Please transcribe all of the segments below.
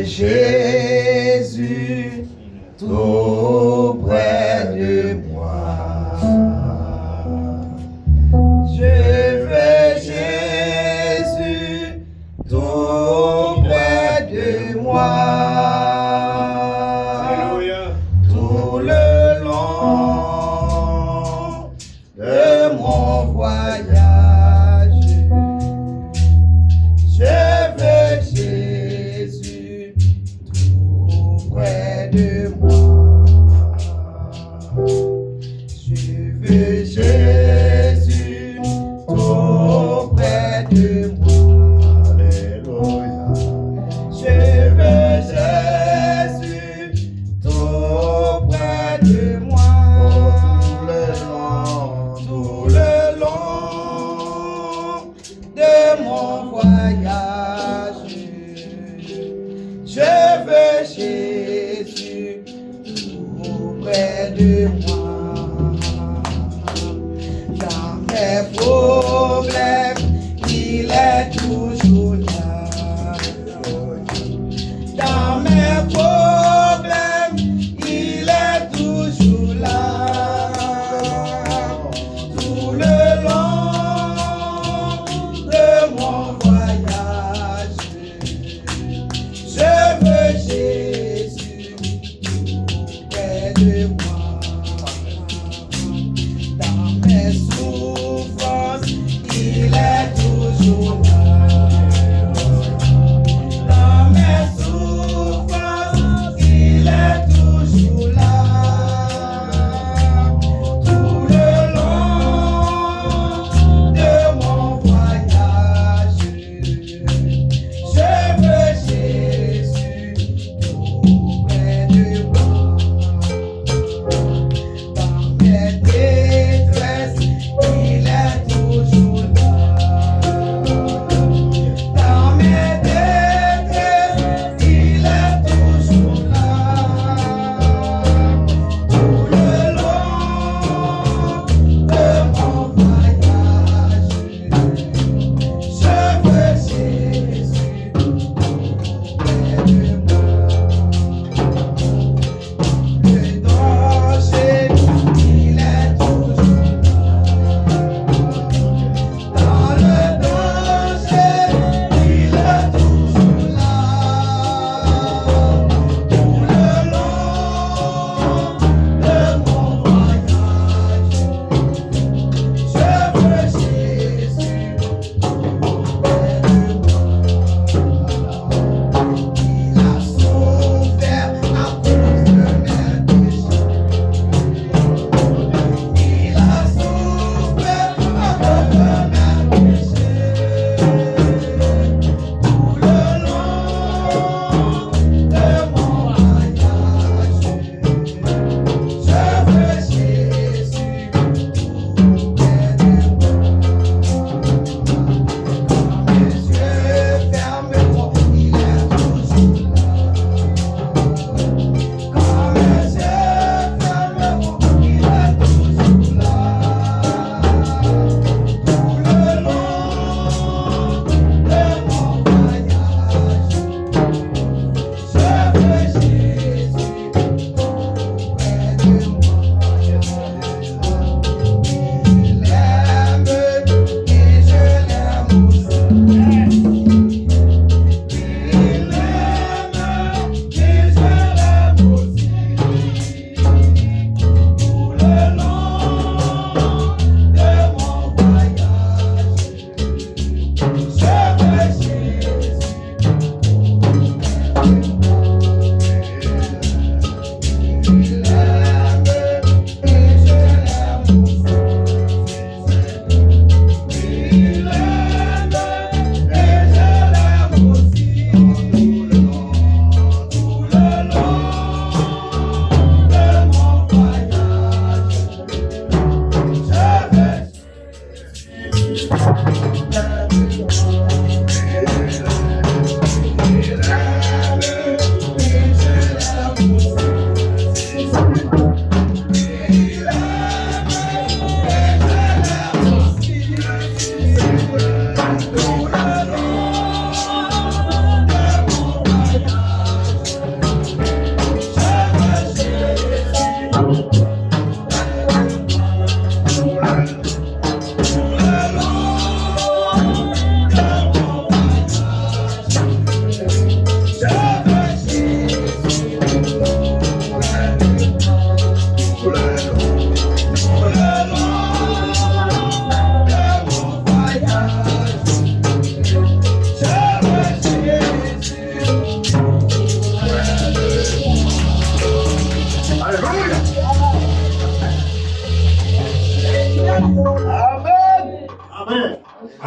Jésus tout près de moi. Je veux Jésus tout près de moi. Alléluia. Tout le long de mon voyage, je veux Jésus tout près de moi. Je veux Jésus tout près de moi. Alléluia. Je veux Jésus tout près de moi. Tout le long de mon voyage, je veux Jésus tout près de moi. Dans mes problèmes, il est toujours là. Dans mes problèmes, il est toujours là. Tout le long de mon voyage, je veux Jésus tout près de moi.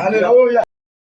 Alléluia.